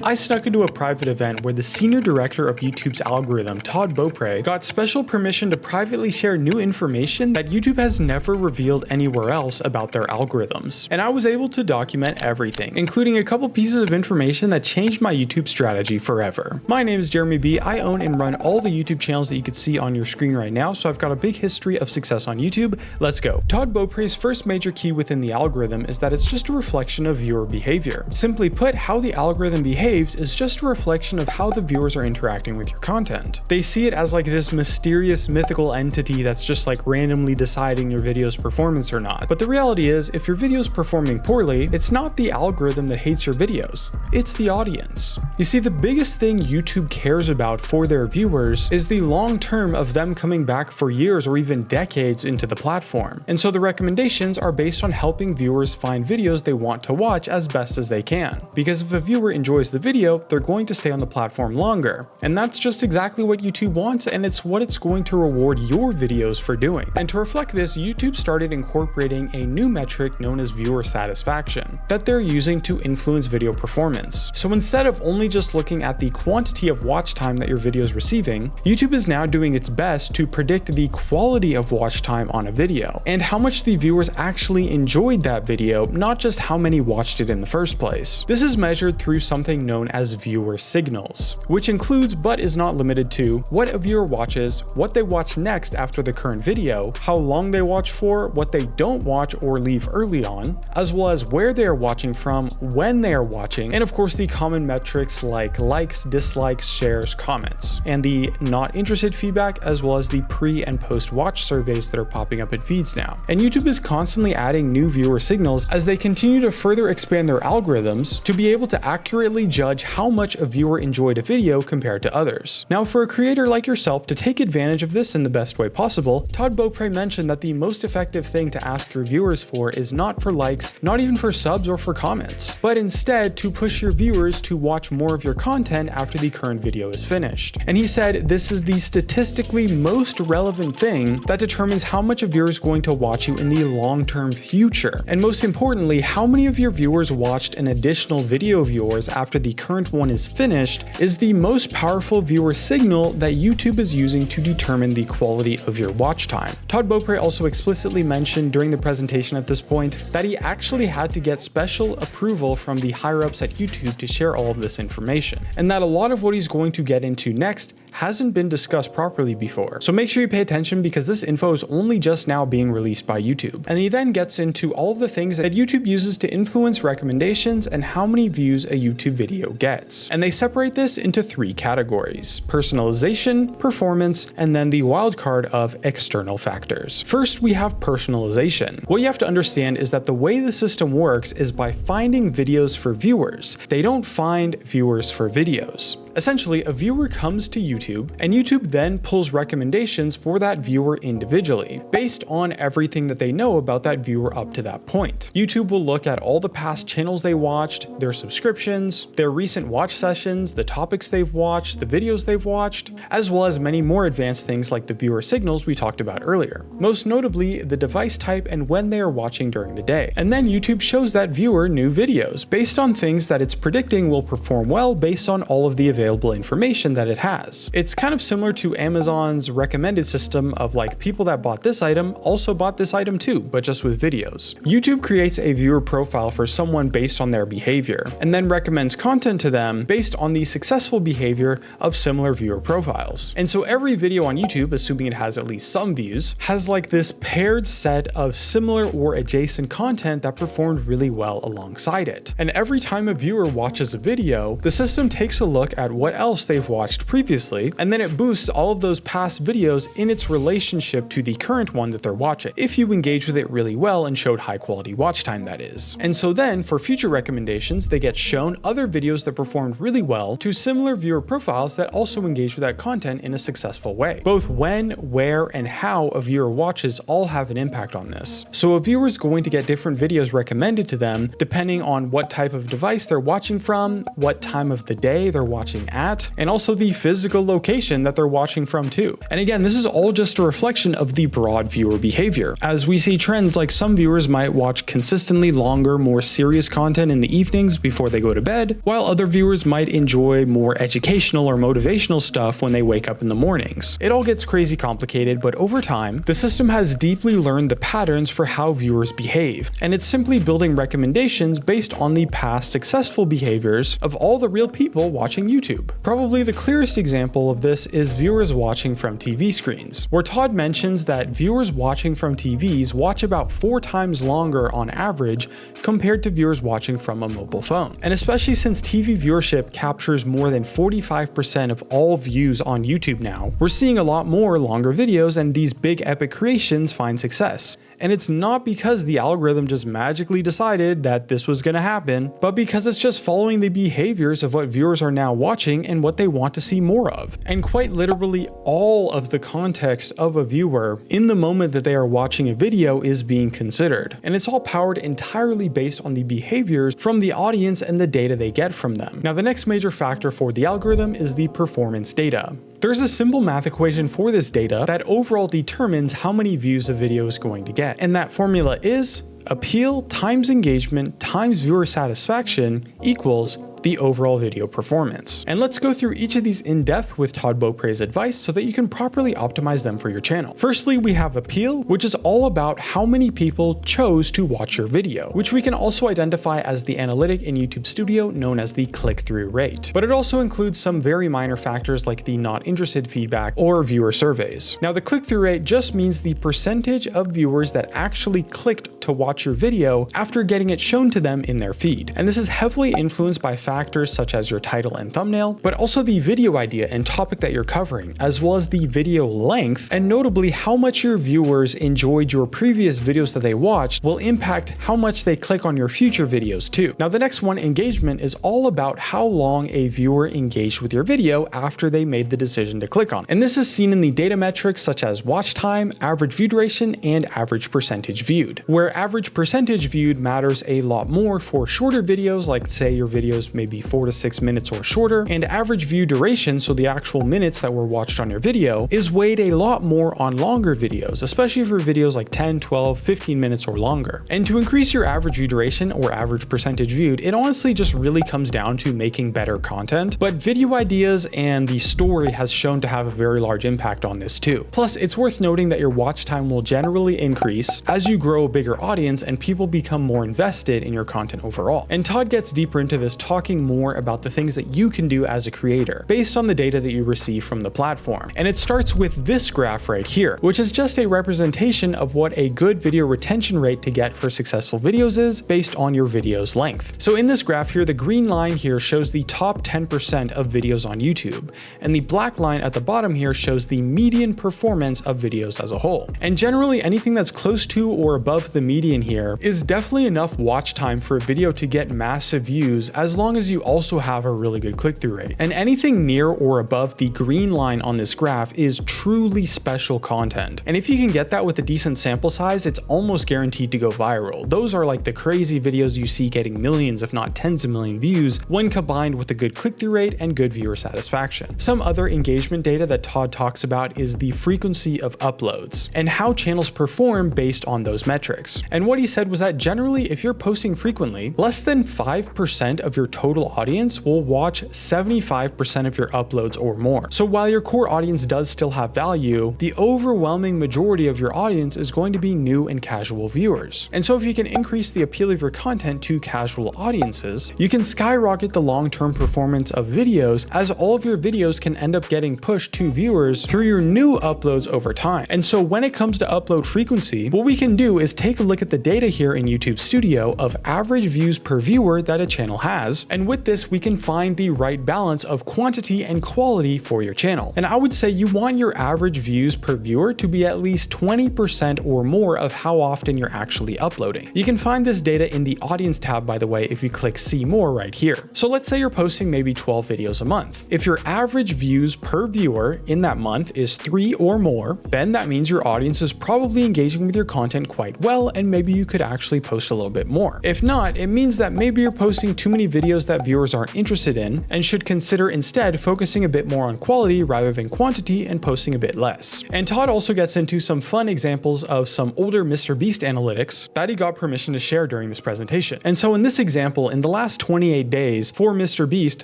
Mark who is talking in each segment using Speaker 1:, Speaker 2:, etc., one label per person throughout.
Speaker 1: I snuck into a private event where the senior director of YouTube's algorithm, Todd Beaupre, got special permission to privately share new information that YouTube has never revealed anywhere else about their algorithms. And I was able to document everything, including a couple pieces of information that changed my YouTube strategy forever. My name is JeremyB. I own and run all the YouTube channels that you could see on your screen right now, so I've got a big history of success on YouTube. Let's go. Todd Beaupre's first major key within the algorithm is that it's just a reflection of viewer behavior. Simply put, how the algorithm behaves is just a reflection of how the viewers are interacting with your content. They see it as like this mysterious mythical entity that's just like randomly deciding your video's performance or not. But the reality is, if your video's performing poorly, it's not the algorithm that hates your videos, it's the audience. You see, the biggest thing YouTube cares about for their viewers is the long term of them coming back for years or even decades into the platform. And so the recommendations are based on helping viewers find videos they want to watch as best as they can. Because if a viewer enjoys the video, they're going to stay on the platform longer. And that's just exactly what YouTube wants, and it's what it's going to reward your videos for doing. And to reflect this, YouTube started incorporating a new metric known as viewer satisfaction that they're using to influence video performance. So instead of only just looking at the quantity of watch time that your video is receiving, YouTube is now doing its best to predict the quality of watch time on a video and how much the viewers actually enjoyed that video, not just how many watched it in the first place. This is measured through something known as viewer signals, which includes but is not limited to what a viewer watches, what they watch next after the current video, how long they watch for, what they don't watch or leave early on, as well as where they are watching from, when they are watching, and of course the common metrics like likes, dislikes, shares, comments, and the not interested feedback, as well as the pre and post watch surveys that are popping up in feeds now. And YouTube is constantly adding new viewer signals as they continue to further expand their algorithms to be able to accurately judge how much a viewer enjoyed a video compared to others. Now, for a creator like yourself to take advantage of this in the best way possible, Todd Beaupre mentioned that the most effective thing to ask your viewers for is not for likes, not even for subs or for comments, but instead to push your viewers to watch more of your content after the current video is finished. And he said this is the statistically most relevant thing that determines how much a viewer is going to watch you in the long-term future. And most importantly, how many of your viewers watched an additional video of yours after the current one is finished is the most powerful viewer signal that YouTube is using to determine the quality of your watch time. Todd Beaupre also explicitly mentioned during the presentation at this point that he actually had to get special approval from the higher-ups at YouTube to share all of this information, and that a lot of what he's going to get into next hasn't been discussed properly before. So make sure you pay attention because this info is only just now being released by YouTube. And he then gets into all of the things that YouTube uses to influence recommendations and how many views a YouTube video gets. And they separate this into three categories: personalization, performance, and then the wild card of external factors. First, we have personalization. What you have to understand is that the way the system works is by finding videos for viewers. They don't find viewers for videos. Essentially, a viewer comes to YouTube, and YouTube then pulls recommendations for that viewer individually, based on everything that they know about that viewer up to that point. YouTube will look at all the past channels they watched, their subscriptions, their recent watch sessions, the topics they've watched, the videos they've watched, as well as many more advanced things like the viewer signals we talked about earlier. Most notably, the device type and when they are watching during the day. And then YouTube shows that viewer new videos, based on things that it's predicting will perform well based on all of the available information that it has. It's kind of similar to Amazon's recommended system of like people that bought this item also bought this item too, but just with videos. YouTube creates a viewer profile for someone based on their behavior, and then recommends content to them based on the successful behavior of similar viewer profiles. And so every video on YouTube, assuming it has at least some views, has like this paired set of similar or adjacent content that performed really well alongside it. And every time a viewer watches a video, the system takes a look at what else they've watched previously, and then it boosts all of those past videos in its relationship to the current one that they're watching, if you engage with it really well and showed high quality watch time, that is. And so then for future recommendations, they get shown other videos that performed really well to similar viewer profiles that also engage with that content in a successful way. Both when, where, and how a viewer watches all have an impact on this. So a viewer is going to get different videos recommended to them depending on what type of device they're watching from, what time of the day they're watching looking at, and also the physical location that they're watching from too. And again, this is all just a reflection of the broad viewer behavior, as we see trends like some viewers might watch consistently longer, more serious content in the evenings before they go to bed, while other viewers might enjoy more educational or motivational stuff when they wake up in the mornings. It all gets crazy complicated, but over time, the system has deeply learned the patterns for how viewers behave, and it's simply building recommendations based on the past successful behaviors of all the real people watching YouTube. Probably the clearest example of this is viewers watching from TV screens, where Todd mentions that viewers watching from TVs watch about 4 times longer on average compared to viewers watching from a mobile phone. And especially since TV viewership captures more than 45% of all views on YouTube now, we're seeing a lot more longer videos and these big epic creations find success. And it's not because the algorithm just magically decided that this was going to happen, but because it's just following the behaviors of what viewers are now watching and what they want to see more of. And quite literally all of the context of a viewer in the moment that they are watching a video is being considered. And it's all powered entirely based on the behaviors from the audience and the data they get from them. Now, the next major factor for the algorithm is the performance data. There's a simple math equation for this data that overall determines how many views a video is going to get. And that formula is appeal times engagement times viewer satisfaction equals the overall video performance. And let's go through each of these in depth with Todd Beaupré's advice so that you can properly optimize them for your channel. Firstly, we have appeal, which is all about how many people chose to watch your video, which we can also identify as the analytic in YouTube Studio known as the click-through rate. But it also includes some very minor factors like the not interested feedback or viewer surveys. Now, the click-through rate just means the percentage of viewers that actually clicked to watch your video after getting it shown to them in their feed. And this is heavily influenced by factors such as your title and thumbnail, but also the video idea and topic that you're covering, as well as the video length, and notably how much your viewers enjoyed your previous videos that they watched will impact how much they click on your future videos too. Now, the next one, engagement, is all about how long a viewer engaged with your video after they made the decision to click on it. And this is seen in the data metrics such as watch time, average view duration, and average percentage viewed, where average percentage viewed matters a lot more for shorter videos, like say your videos maybe 4 to 6 minutes or shorter, and average view duration, so the actual minutes that were watched on your video, is weighed a lot more on longer videos, especially for videos like 10, 12, 15 minutes or longer. And to increase your average view duration or average percentage viewed, it honestly just really comes down to making better content, but video ideas and the story has shown to have a very large impact on this too. Plus, it's worth noting that your watch time will generally increase as you grow a bigger audience and people become more invested in your content overall. And Todd gets deeper into this, talking more about the things that you can do as a creator based on the data that you receive from the platform. And it starts with this graph right here, which is just a representation of what a good video retention rate to get for successful videos is based on your video's length. So in this graph here, the green line here shows the top 10% of videos on YouTube, and the black line at the bottom here shows the median performance of videos as a whole. And generally anything that's close to or above the median here is definitely enough watch time for a video to get massive views, as long as you also have a really good click-through rate. And anything near or above the green line on this graph is truly special content. And if you can get that with a decent sample size, it's almost guaranteed to go viral. Those are like the crazy videos you see getting millions, if not tens of million views, when combined with a good click-through rate and good viewer satisfaction. Some other engagement data that Todd talks about is the frequency of uploads and how channels perform based on those metrics. And what he said was that generally, if you're posting frequently, less than 5% of your total audience will watch 75% of your uploads or more. So while your core audience does still have value, the overwhelming majority of your audience is going to be new and casual viewers. And so if you can increase the appeal of your content to casual audiences, you can skyrocket the long-term performance of videos, as all of your videos can end up getting pushed to viewers through your new uploads over time. And so when it comes to upload frequency, what we can do is take a look at the data here in YouTube Studio of average views per viewer that a channel has, and with this we can find the right balance of quantity and quality for your channel. And I would say you want your average views per viewer to be at least 20% or more of how often you're actually uploading. You can find this data in the audience tab, by the way, if you click see more right here. So let's say you're posting maybe 12 videos a month. If your average views per viewer in that month is 3 or more, then that means your audience is probably engaging with your content quite well and maybe you could actually post a little bit more. If not, it means that maybe you're posting too many videos that viewers aren't interested in and should consider instead focusing a bit more on quality rather than quantity and posting a bit less. And Todd also gets into some fun examples of some older MrBeast analytics that he got permission to share during this presentation. And so in this example, in the last 28 days for MrBeast,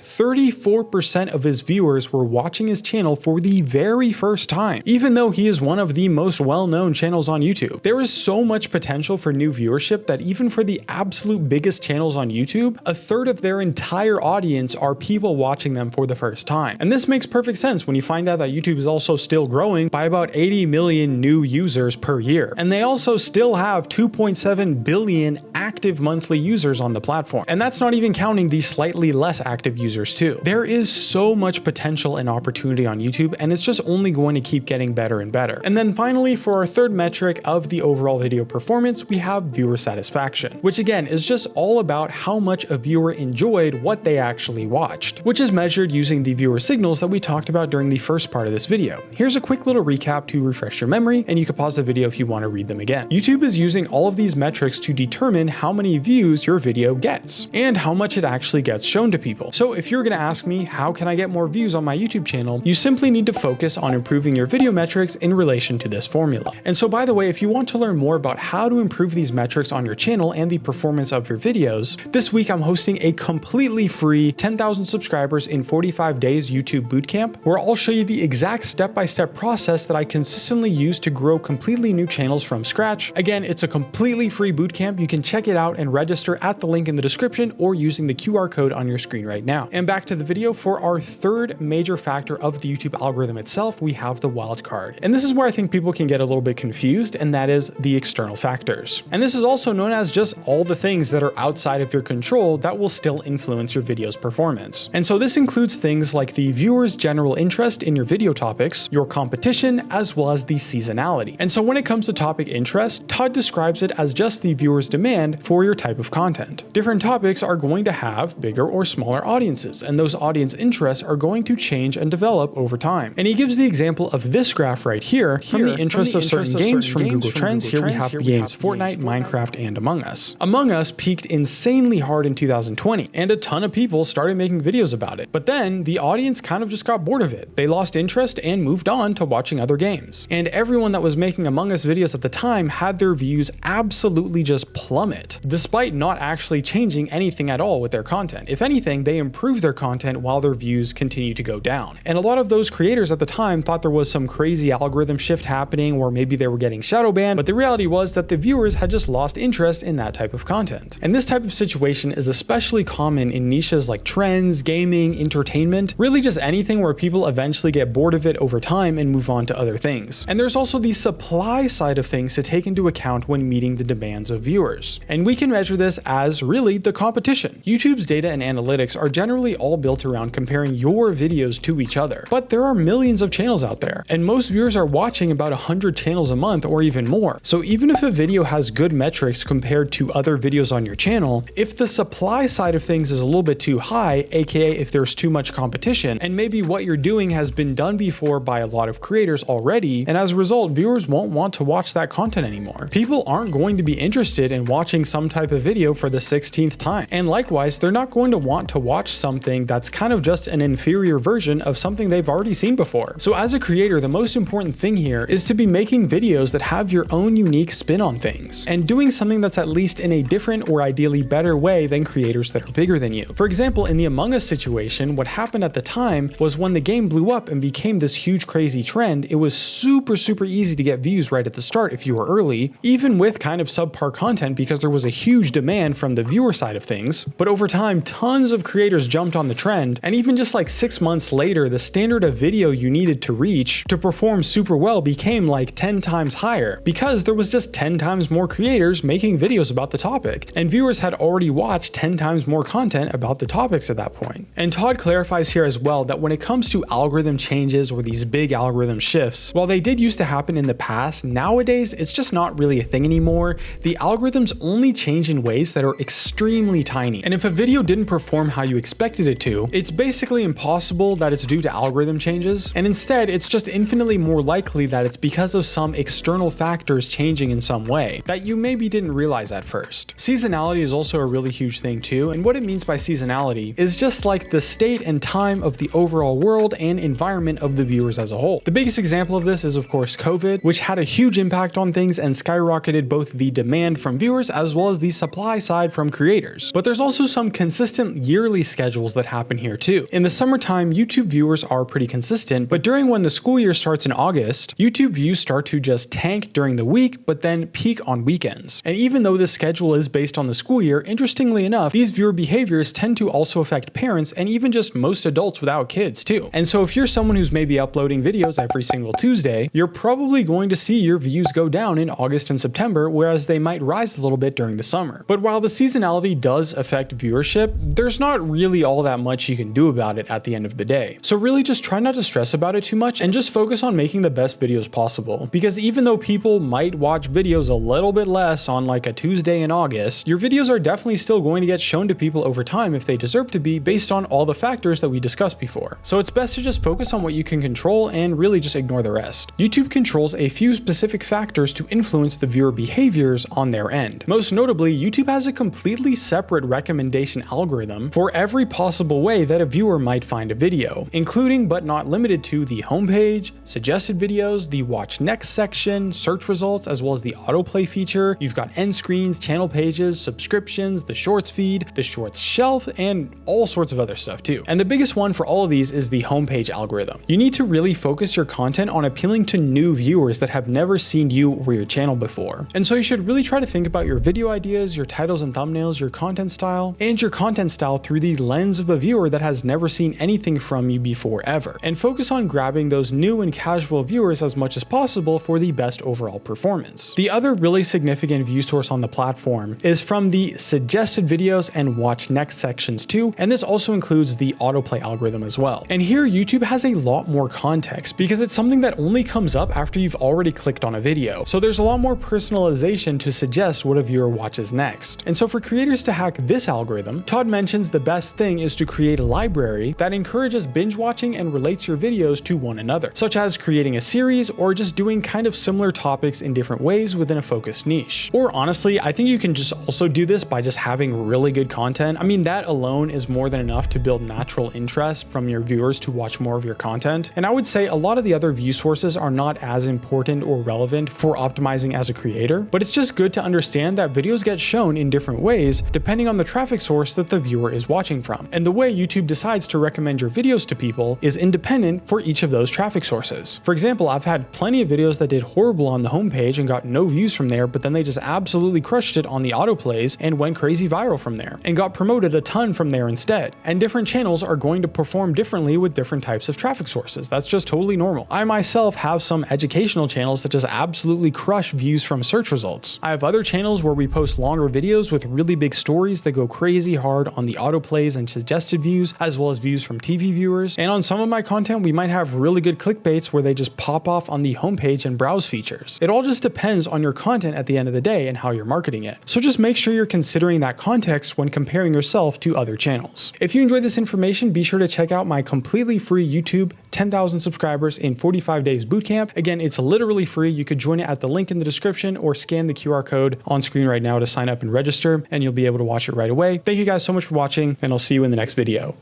Speaker 1: 34% of his viewers were watching his channel for the very first time, even though he is one of the most well-known channels on YouTube. There is so much potential for new viewership that even for the absolute biggest channels on YouTube, a third of their entire audience are people watching them for the first time. And this makes perfect sense when you find out that YouTube is also still growing by about 80 million new users per year. And they also still have 2.7 billion active monthly users on the platform. And that's not even counting the slightly less active users too. There is so much potential and opportunity on YouTube, and it's just only going to keep getting better and better. And then finally, for our third metric of the overall video performance, we have viewer satisfaction, which again is just all about how much a viewer enjoyed what they actually watched, which is measured using the viewer signals that we talked about during the first part of this video. Here's a quick little recap to refresh your memory, and you can pause the video if you want to read them again. YouTube is using all of these metrics to determine how many views your video gets and how much it actually gets shown to people. So if you're going to ask me, how can I get more views on my YouTube channel? You simply need to focus on improving your video metrics in relation to this formula. And so by the way, if you want to learn more about how to improve these metrics on your channel and the performance of your videos, this week I'm hosting a completely free 10,000 subscribers in 45 days YouTube bootcamp, where I'll show you the exact step-by-step process that I consistently use to grow completely new channels from scratch. Again, it's a completely free bootcamp. You can check it out and register at the link in the description or using the QR code on your screen right now. And back to the video, for our third major factor of the YouTube algorithm itself, we have the wild card. And this is where I think people can get a little bit confused, and that is the external factors. And this is also known as just all the things that are outside of your control that will still influence your video's performance. And so this includes things like the viewer's general interest in your video topics, your competition, as well as the seasonality. And so when it comes to topic interest, Todd describes it as just the viewer's demand for your type of content. Different topics are going to have bigger or smaller audiences, and those audience interests are going to change and develop over time. And he gives the example of this graph right here from the interest of certain games from Google Trends. Here we have the games Fortnite, Minecraft, and Among Us. Among Us peaked insanely hard in 2020, and a ton of people started making videos about it. But then the audience kind of just got bored of it. They lost interest and moved on to watching other games. And everyone that was making Among Us videos at the time had their views absolutely just plummet, despite not actually changing anything at all with their content. If anything, they improved their content while their views continued to go down. And a lot of those creators at the time thought there was some crazy algorithm shift happening, or maybe they were getting shadow banned, but the reality was that the viewers had just lost interest in that type of content. And this type of situation is especially common in niches like trends, gaming, entertainment, really just anything where people eventually get bored of it over time and move on to other things. And there's also the supply side of things to take into account when meeting the demands of viewers. And we can measure this as really the competition. YouTube's data and analytics are generally all built around comparing your videos to each other. But there are millions of channels out there, and most viewers are watching about 100 channels a month or even more. So even if a video has good metrics compared to other videos on your channel, if the supply side of things is a little bit too high, aka if there's too much competition, and maybe what you're doing has been done before by a lot of creators already, and as a result, viewers won't want to watch that content anymore. People aren't going to be interested in watching some type of video for the 16th time. And likewise, they're not going to want to watch something that's kind of just an inferior version of something they've already seen before. So as a creator, the most important thing here is to be making videos that have your own unique spin on things, and doing something that's at least in a different or ideally better way than creators that are bigger than you. For example, in the Among Us situation, what happened at the time was when the game blew up and became this huge crazy trend, it was super easy to get views right at the start if you were early, even with kind of subpar content, because there was a huge demand from the viewer side of things. But over time, tons of creators jumped on the trend, and even just like 6 months later, the standard of video you needed to reach to perform super well became like 10 times higher, because there was just 10 times more creators making videos about the topic, and viewers had already watched 10 times more content about the topics at that point. And Todd clarifies here as well that when it comes to algorithm changes or these big algorithm shifts, while they did used to happen in the past, nowadays it's just not really a thing anymore. The algorithms only change in ways that are extremely tiny, and if a video didn't perform how you expected it to, it's basically impossible that it's due to algorithm changes, and instead it's just infinitely more likely that it's because of some external factors changing in some way. day that you maybe didn't realize at first. Seasonality is also a really huge thing too, and what it means by seasonality is just like the state and time of the overall world and environment of the viewers as a whole. The biggest example of this is of course COVID, which had a huge impact on things and skyrocketed both the demand from viewers as well as the supply side from creators. But there's also some consistent yearly schedules that happen here too. In the summertime, YouTube viewers are pretty consistent, but during when the school year starts in August, YouTube views start to just tank during the week, but then peak on weekends. And even though this schedule is based on the school year, interestingly enough, these viewer behaviors tend to also affect parents and even just most adults without kids too. And so if you're someone who's maybe uploading videos every single Tuesday, you're probably going to see your views go down in August and September, whereas they might rise a little bit during the summer. But while the seasonality does affect viewership, there's not really all that much you can do about it at the end of the day. So really just try not to stress about it too much and just focus on making the best videos possible. Because even though people might watch videos a little bit less on like a Tuesday in August, your videos are definitely still going to get shown to people over time if they deserve to be, based on all the factors that we discussed before. So it's best to just focus on what you can control and really just ignore the rest. YouTube controls a few specific factors to influence the viewer behaviors on their end. Most notably, YouTube has a completely separate recommendation algorithm for every possible way that a viewer might find a video, including but not limited to the homepage, suggested videos, the watch next section, search results, as well as the autoplay feature. You've got end screens, channel pages, subscriptions, the shorts feed, the shorts shelf, and all sorts of other stuff too. And the biggest one for all of these is the homepage algorithm. You need to really focus your content on appealing to new viewers that have never seen you or your channel before. And so you should really try to think about your video ideas, your titles and thumbnails, your content style through the lens of a viewer that has never seen anything from you before ever. And focus on grabbing those new and casual viewers as much as possible for the best overall performance. The other really significant view source on the platform is from the suggested videos and watch next sections too, and this also includes the autoplay algorithm as well. And here YouTube has a lot more context because it's something that only comes up after you've already clicked on a video. So there's a lot more personalization to suggest what a viewer watches next. And so for creators to hack this algorithm, Todd mentions the best thing is to create a library that encourages binge watching and relates your videos to one another, such as creating a series or just doing kind of similar topics in different ways within a focused niche. Or honestly, I think you can just also do this by just having really good content. I mean, that alone is more than enough to build natural interest from your viewers to watch more of your content. And I would say a lot of the other view sources are not as important or relevant for optimizing as a creator, but it's just good to understand that videos get shown in different ways depending on the traffic source that the viewer is watching from. And the way YouTube decides to recommend your videos to people is independent for each of those traffic sources. For example, I've had plenty of videos that did horrible on the homepage and got no views from there, but then they just absolutely crushed it on the autoplays and went crazy viral from there and got promoted a ton from there instead. And different channels are going to perform differently with different types of traffic sources. That's just totally normal. I myself have some educational channels that just absolutely crush views from search results. I have other channels where we post longer videos with really big stories that go crazy hard on the autoplays and suggested views, as well as views from TV viewers. And on some of my content, we might have really good clickbaits where they just pop off on the homepage and browse features. It all just depends on your content at the end of the day and how you're marketing it. So just make sure you're considering that context when comparing yourself to other channels. If you enjoyed this information, be sure to check out my completely free YouTube 10,000 subscribers in 45 days bootcamp. Again, it's literally free. You could join it at the link in the description or scan the QR code on screen right now to sign up and register, and you'll be able to watch it right away. Thank you guys so much for watching, and I'll see you in the next video.